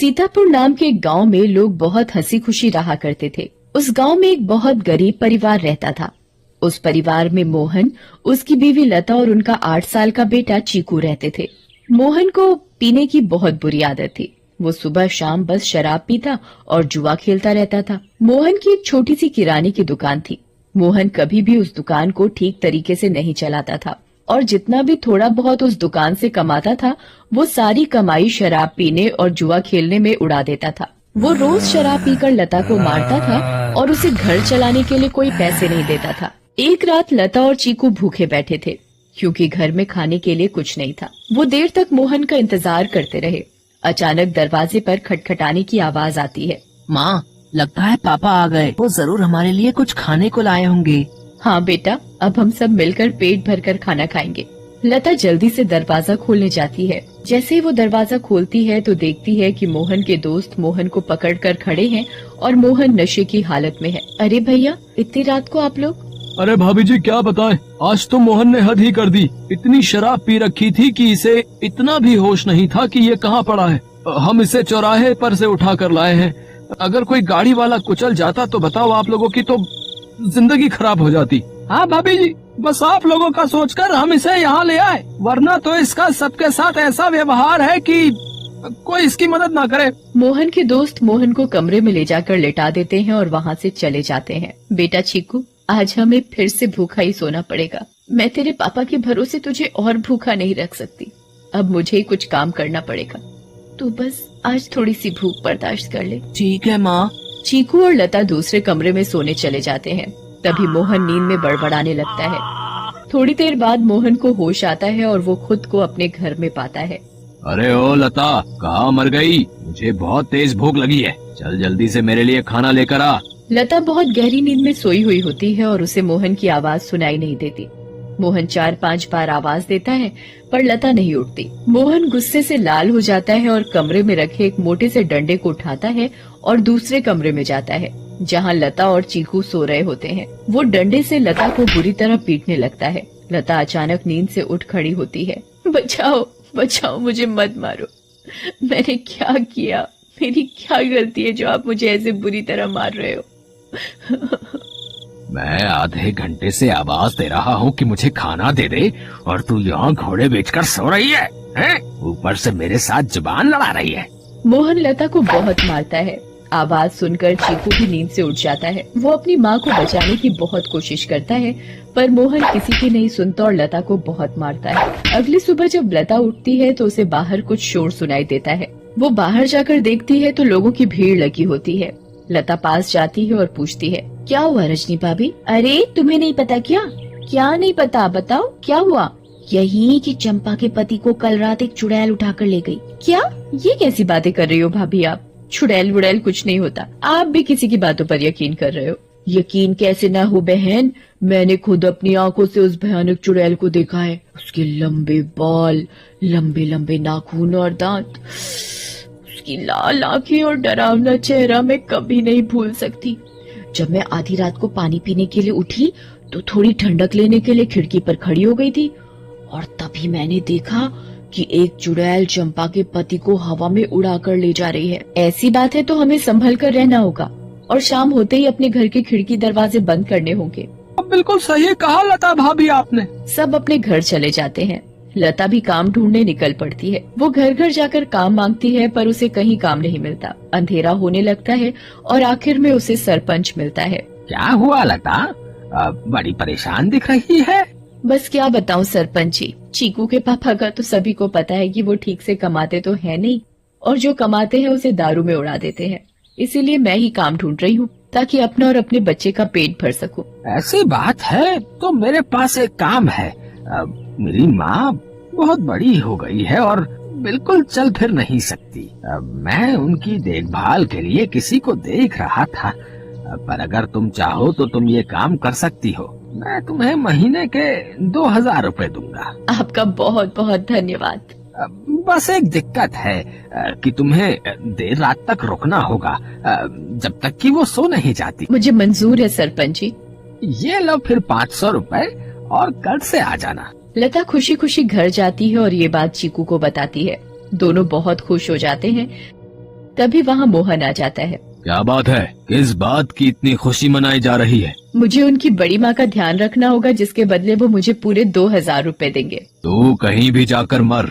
सीतापुर नाम के गांव में लोग बहुत हंसी खुशी रहा करते थे। उस गांव में एक बहुत गरीब परिवार रहता था। उस परिवार में मोहन, उसकी बीवी लता और उनका 8 साल का बेटा चीकू रहते थे। मोहन को पीने की बहुत बुरी आदत थी। वो सुबह शाम बस शराब पीता और जुआ खेलता रहता था। मोहन की एक छोटी सी किराने की दुकान थी। मोहन कभी भी उस दुकान को ठीक तरीके से नहीं चलाता था और जितना भी थोड़ा बहुत उस दुकान से कमाता था वो सारी कमाई शराब पीने और जुआ खेलने में उड़ा देता था। वो रोज शराब पीकर लता को मारता था और उसे घर चलाने के लिए कोई पैसे नहीं देता था। एक रात लता और चीकू भूखे बैठे थे क्योंकि घर में खाने के लिए कुछ नहीं था। वो देर तक मोहन का इंतजार करते रहे। अचानक दरवाजे पर खटखटाने की आवाज आती है। माँ, लगता है पापा आ गए। वो जरूर हमारे लिए कुछ खाने को लाए होंगे। हाँ बेटा, अब हम सब मिलकर पेट भरकर खाना खाएंगे। लता जल्दी से दरवाजा खोलने जाती है। जैसे ही वो दरवाजा खोलती है तो देखती है कि मोहन के दोस्त मोहन को पकड़कर खड़े हैं और मोहन नशे की हालत में है। अरे भैया, इतनी रात को आप लोग? अरे भाभी जी, क्या बताएं, आज तो मोहन ने हद ही कर दी। इतनी शराब पी रखी थी कि इसे इतना भी होश नहीं था कि ये कहाँ पड़ा है। हम इसे चौराहे पर से उठा कर लाए हैं। अगर कोई गाड़ी वाला कुचल जाता तो बताओ, आप लोगों की तो जिंदगी खराब हो जाती। हाँ भाभी जी, बस आप लोगों का सोचकर हम इसे यहाँ ले आए, वरना तो इसका सबके साथ ऐसा व्यवहार है कि कोई इसकी मदद ना करे। मोहन के दोस्त मोहन को कमरे में ले जाकर लेटा देते हैं और वहाँ से चले जाते हैं। बेटा चीकू, आज हमें फिर से भूखा ही सोना पड़ेगा। मैं तेरे पापा के भरोसे तुझे और भूखा नहीं रख सकती। अब मुझे ही कुछ काम करना पड़ेगा। तू बस आज थोड़ी सी भूख बर्दाश्त कर ले। ठीक है माँ। चीकू और लता दूसरे कमरे में सोने चले जाते हैं। तभी मोहन नींद में बड़बड़ाने लगता है। थोड़ी देर बाद मोहन को होश आता है और वो खुद को अपने घर में पाता है। अरे ओ लता, कहाँ मर गई? मुझे बहुत तेज भूख लगी है। चल जल्दी से मेरे लिए खाना लेकर आ। लता बहुत गहरी नींद में सोई हुई होती है और उसे मोहन की आवाज सुनाई नहीं देती। मोहन 4-5 बार आवाज देता है पर लता नहीं उठती। मोहन गुस्से से लाल हो जाता है और कमरे में रखे एक मोटे से डंडे को उठाता है और दूसरे कमरे में जाता है जहां लता और चीकू सो रहे होते हैं। वो डंडे से लता को बुरी तरह पीटने लगता है। लता अचानक नींद से उठ खड़ी होती है। बचाओ बचाओ, मुझे मत मारो। मैंने क्या किया? मेरी क्या गलती है जो आप मुझे ऐसे बुरी तरह मार रहे हो? मैं आधे घंटे से आवाज दे रहा हूँ कि मुझे खाना दे दे और तू यहाँ घोड़े बेचकर सो रही है, हैं? ऊपर से मेरे साथ जुबान लड़ा रही है। मोहन लता को बहुत मारता है। आवाज सुनकर चीकू भी नींद से उठ जाता है। वो अपनी माँ को बचाने की बहुत कोशिश करता है पर मोहन किसी की नहीं सुनता और लता को बहुत मारता है। अगली सुबह जब लता उठती है तो उसे बाहर कुछ शोर सुनाई देता है। वो बाहर जाकर देखती है तो लोगों की भीड़ लगी होती है। लता पास जाती है और पूछती है, क्या हुआ रजनी भाभी? अरे तुम्हें नहीं पता क्या? क्या नहीं पता, बताओ क्या हुआ? यही कि चंपा के पति को कल रात एक चुड़ैल उठाकर ले गई। क्या? ये कैसी बातें कर रही हो भाभी आप? चुड़ैल वुड़ैल कुछ नहीं होता। आप भी किसी की बातों पर यकीन कर रहे हो। यकीन कैसे ना हो बहन, मैंने खुद अपनी आंखों से उस भयानक चुड़ैल को देखा है। उसके लंबे बाल, लंबे लंबे नाखून और दांत, उसकी लाल आंखें और डरावना चेहरा मैं कभी नहीं भूल सकती। जब मैं आधी रात को पानी पीने के लिए उठी तो थोड़ी ठंडक लेने के लिए खिड़की पर खड़ी हो गई थी और तभी मैंने देखा कि एक चुड़ैल चंपा के पति को हवा में उड़ाकर ले जा रही है। ऐसी बात है तो हमें संभल कर रहना होगा और शाम होते ही अपने घर के खिड़की दरवाजे बंद करने होंगे। बिल्कुल सही कहा लता भाभी आपने। सब अपने घर चले जाते हैं। लता भी काम ढूंढने निकल पड़ती है। वो घर घर जाकर काम मांगती है पर उसे कहीं काम नहीं मिलता। अंधेरा होने लगता है और आखिर में उसे सरपंच मिलता है। क्या हुआ लता, बड़ी परेशान दिख रही है? बस क्या बताऊं सरपंच जी, चीकू के पापा का तो सभी को पता है कि वो ठीक से कमाते तो है नहीं और जो कमाते हैं उसे दारू में उड़ा देते हैं। इसीलिए मैं ही काम ढूंढ रही हूँ ताकि अपना और अपने बच्चे का पेट भर सकूं। ऐसी बात है तो मेरे पास एक काम है। मेरी माँ बहुत बड़ी हो गई है और बिल्कुल चल फिर नहीं सकती। मैं उनकी देखभाल के लिए किसी को देख रहा था, पर अगर तुम चाहो तो तुम ये काम कर सकती हो। मैं तुम्हें महीने के 2000 रुपए दूंगा। आपका बहुत बहुत धन्यवाद। बस एक दिक्कत है कि तुम्हें देर रात तक रुकना होगा, जब तक कि वो सो नहीं जाती। मुझे मंजूर है सरपंच जी। ये लो फिर 500 रुपए और कल से आ जाना। लता खुशी खुशी घर जाती है और ये बात चीकू को बताती है। दोनों बहुत खुश हो जाते हैं। तभी वहाँ मोहन आ जाता है। क्या बात है, किस बात की इतनी खुशी मनाई जा रही है? मुझे उनकी बड़ी माँ का ध्यान रखना होगा, जिसके बदले वो मुझे पूरे 2000 रुपए देंगे। तू कहीं भी जाकर मर,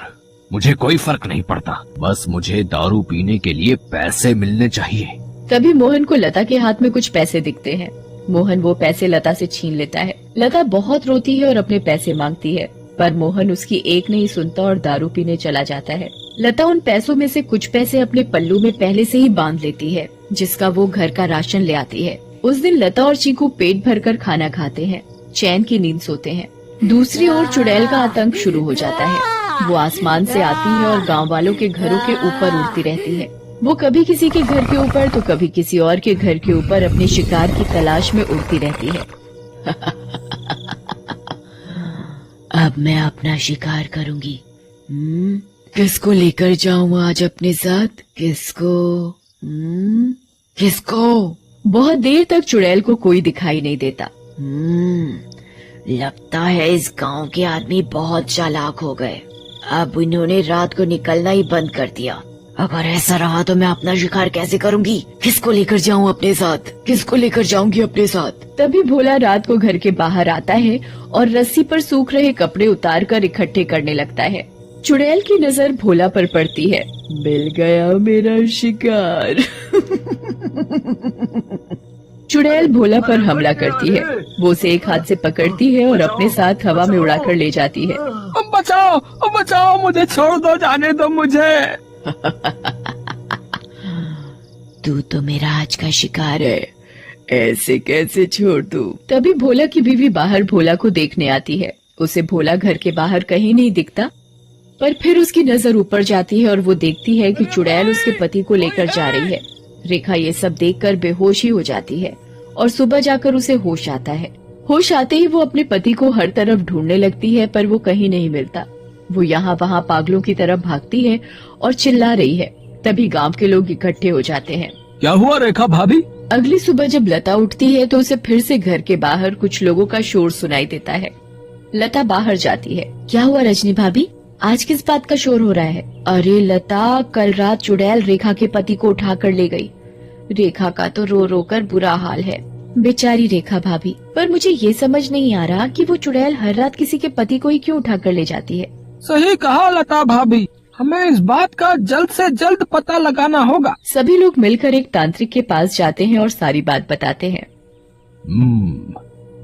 मुझे कोई फर्क नहीं पड़ता, बस मुझे दारू पीने के लिए पैसे मिलने चाहिए। तभी मोहन को लता के हाथ में कुछ पैसे दिखते हैं। मोहन वो पैसे लता से छीन लेता है। लता बहुत रोती है और अपने पैसे मांगती है, पर मोहन उसकी एक नहीं सुनता और दारू पीने चला जाता है। लता उन पैसों में से कुछ पैसे अपने पल्लू में पहले से ही बांध लेती है, जिसका वो घर का राशन ले आती है। उस दिन लता और चीकू पेट भरकर खाना खाते हैं, चैन की नींद सोते हैं। दूसरी ओर चुड़ैल का आतंक शुरू हो जाता है। वो आसमान से आती है और गांव वालों के घरों के ऊपर उड़ती रहती है। वो कभी किसी के घर के ऊपर तो कभी किसी और के घर के ऊपर अपने शिकार की तलाश में उड़ती रहती है। अब मैं अपना शिकार करूंगी। किसको लेकर जाऊं आज अपने साथ? किसको? बहुत देर तक चुड़ैल को कोई दिखाई नहीं देता। लगता है इस गांव के आदमी बहुत चालाक हो गए। अब इन्होंने रात को निकलना ही बंद कर दिया। अगर ऐसा रहा तो मैं अपना शिकार कैसे करूंगी? किसको लेकर जाऊं अपने साथ? किसको लेकर जाऊंगी अपने साथ? तभी भोला रात को घर के बाहर आता है और रस्सी पर सूख रहे कपड़े उतार कर इकट्ठे करने लगता है। चुड़ैल की नजर भोला पर पड़ती है। मिल गया मेरा शिकार। चुड़ैल भोला पर हमला करती है। वो उसे एक हाथ से पकड़ती है और अपने साथ हवा में उड़ाकर ले जाती है। बचाओ, बचाओ, मुझे छोड़ दो, जाने दो मुझे। तू तो मेरा आज का शिकार है, ऐसे कैसे छोड़ दूं? तभी भोला की बीवी बाहर भोला को देखने आती है। उसे भोला घर के बाहर कहीं नहीं दिखता, पर फिर उसकी नजर ऊपर जाती है और वो देखती है कि चुड़ैल उसके पति को लेकर जा रही है। रेखा ये सब देखकर बेहोश ही हो जाती है और सुबह जाकर उसे होश आता है। होश आते ही वो अपने पति को हर तरफ ढूंढने लगती है, पर वो कहीं नहीं मिलता। वो यहाँ वहाँ पागलों की तरफ भागती है और चिल्ला रही है। तभी गांव के लोग इकट्ठे हो जाते हैं। क्या हुआ रेखा भाभी? अगली सुबह जब लता उठती है तो उसे फिर से घर के बाहर कुछ लोगों का शोर सुनाई देता है। लता बाहर जाती है। क्या हुआ रजनी भाभी? आज किस बात का शोर हो रहा है? अरे लता, कल रात चुड़ैल रेखा के पति को उठा कर ले गई। रेखा का तो रो रो कर बुरा हाल है। बेचारी रेखा भाभी। पर मुझे ये समझ नहीं आ रहा कि वो चुड़ैल हर रात किसी के पति को ही क्यों उठा कर ले जाती है। सही कहा लता भाभी, हमें इस बात का जल्द से जल्द पता लगाना होगा। सभी लोग मिलकर एक तांत्रिक के पास जाते हैं और सारी बात बताते हैं।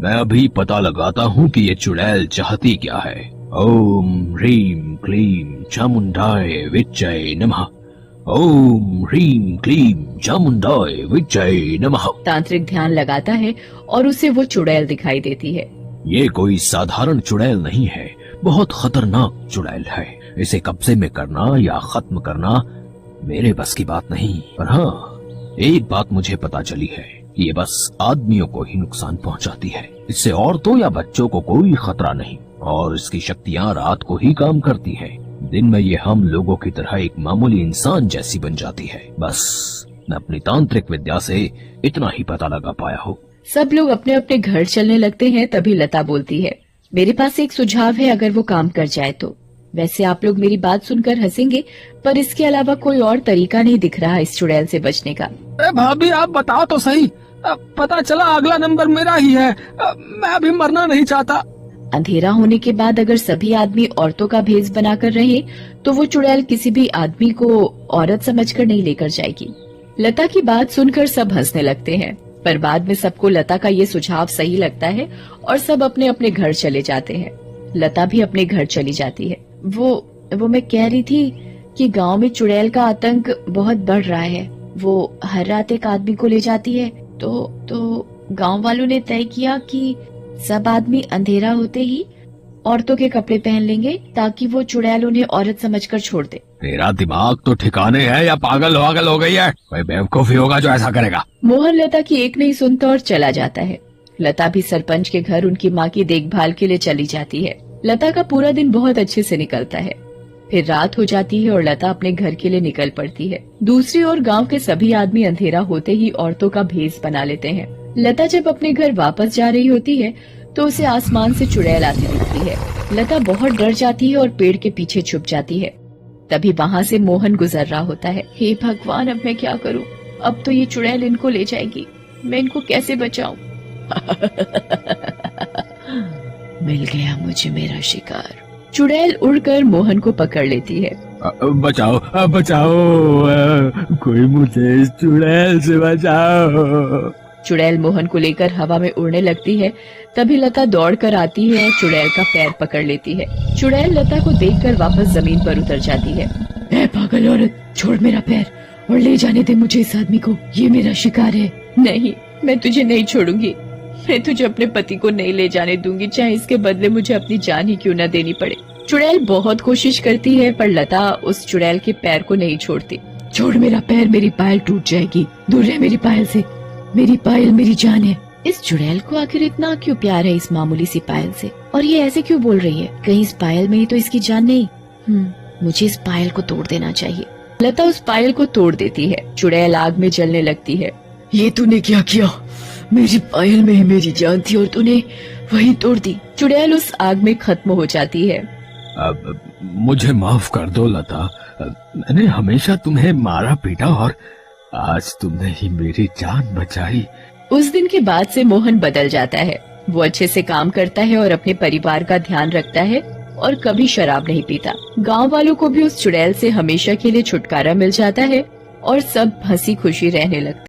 मैं अभी पता लगाता हूँ कि ये चुड़ैल चाहती क्या है। ओम ह्रीम क्लीम चामुंडाय विच्चय नमः। ओम ह्रीम क्लीम चामुंडाय विच्चय नमः। तांत्रिक ध्यान लगाता है और उसे वो चुड़ैल दिखाई देती है। ये कोई साधारण चुड़ैल नहीं है, बहुत खतरनाक चुड़ैल है। इसे कब्जे में करना या खत्म करना मेरे बस की बात नहीं। पर हाँ, एक बात मुझे पता चली है कि ये बस आदमियों को ही नुकसान पहुंचाती है। इससे औरतों या बच्चों को कोई खतरा नहीं और इसकी शक्तियाँ रात को ही काम करती है। दिन में ये हम लोगों की तरह एक मामूली इंसान जैसी बन जाती है। बस मैं अपनी तांत्रिक विद्या से इतना ही पता लगा पाया हूँ। सब लोग अपने अपने घर चलने लगते हैं। तभी लता बोलती है, मेरे पास एक सुझाव है, अगर वो काम कर जाए तो। वैसे आप लोग मेरी बात सुनकर हंसेंगे, पर इसके अलावा कोई और तरीका नहीं दिख रहा इस चुड़ैल से बचने का। भाभी आप बताओ तो सही। पता चला अगला नंबर मेरा ही है। मैं अभी मरना नहीं चाहता। अंधेरा होने के बाद अगर सभी आदमी औरतों का भेष बनाकर रहे तो वो चुड़ैल किसी भी आदमी को औरत समझकर नहीं लेकर जाएगी। लता की बात सुनकर सब हंसने लगते हैं, पर बाद में सबको लता का ये सुझाव सही लगता है और सब अपने अपने घर चले जाते हैं। लता भी अपने घर चली जाती है। वो मैं कह रही थी कि गांव में चुड़ैल का आतंक बहुत बढ़ रहा है। वो हर रात एक आदमी को ले जाती है। तो गांव वालों ने तय किया कि सब आदमी अंधेरा होते ही औरतों के कपड़े पहन लेंगे ताकि वो चुड़ैल उन्हें औरत समझकर छोड़ दे। तेरा दिमाग तो ठिकाने है या पागल हो गई है? कोई बेवकूफी होगा जो ऐसा करेगा। मोहन लता की एक नहीं सुनता और चला जाता है। लता भी सरपंच के घर उनकी माँ की देखभाल के लिए चली जाती है। लता का पूरा दिन बहुत अच्छे से निकलता है। फिर रात हो जाती है और लता अपने घर के लिए निकल पड़ती है। दूसरी ओर गांव के सभी आदमी अंधेरा होते ही औरतों का भेष बना लेते हैं। लता जब अपने घर वापस जा रही होती है तो उसे आसमान से चुड़ैल आती दिखती है। लता बहुत डर जाती है और पेड़ के पीछे छुप जाती है। तभी वहाँ से मोहन गुजर रहा होता है। हे भगवान, अब मैं क्या करूँ? अब तो ये चुड़ैल इनको ले जाएगी, मैं इनको कैसे बचाऊं? मिल गया मुझे मेरा शिकार। चुड़ैल उड़कर मोहन को पकड़ लेती है। बचाओ बचाओ, कोई मुझे इस चुड़ैल से बचाओ। चुड़ैल मोहन को लेकर हवा में उड़ने लगती है। तभी लता दौड़कर आती है और चुड़ैल का पैर पकड़ लेती है। चुड़ैल लता को देखकर वापस जमीन पर उतर जाती है। ए पागल औरत, छोड़ मेरा पैर और ले जाने दे मुझे इस आदमी को, ये मेरा शिकार है। नहीं, मैं तुझे नहीं छोड़ूंगी। मैं तुझे अपने पति को नहीं ले जाने दूंगी, चाहे इसके बदले मुझे अपनी जान ही क्यों न देनी पड़े। चुड़ैल बहुत कोशिश करती है पर लता उस चुड़ैल के पैर को नहीं छोड़ती। छोड़ मेरा पैर, मेरी पायल टूट जाएगी। दूर रह मेरी पायल से, मेरी पायल मेरी जान है। इस चुड़ैल को आखिर इतना क्यों प्यार है इस मामूली सी पायल से, और ये ऐसे क्यों बोल रही है? कहीं इस पायल में ही तो इसकी जान नहीं? मुझे इस पायल को तोड़ देना चाहिए। लता उस पायल को तोड़ देती है। चुड़ैल आग में जलने लगती है। ये तूने क्या किया? मेरी पायल में मेरी जान थी और तूने वही तोड़ दी। चुड़ैल उस आग में खत्म हो जाती है। अब मुझे माफ कर दो लता, मैंने हमेशा तुम्हें मारा पीटा और आज तुमने ही मेरी जान बचाई। उस दिन के बाद से मोहन बदल जाता है। वो अच्छे से काम करता है और अपने परिवार का ध्यान रखता है और कभी शराब नहीं पीता। गांव वालों को भी उस चुड़ैल से हमेशा के लिए छुटकारा मिल जाता है और सब हंसी खुशी रहने लगते।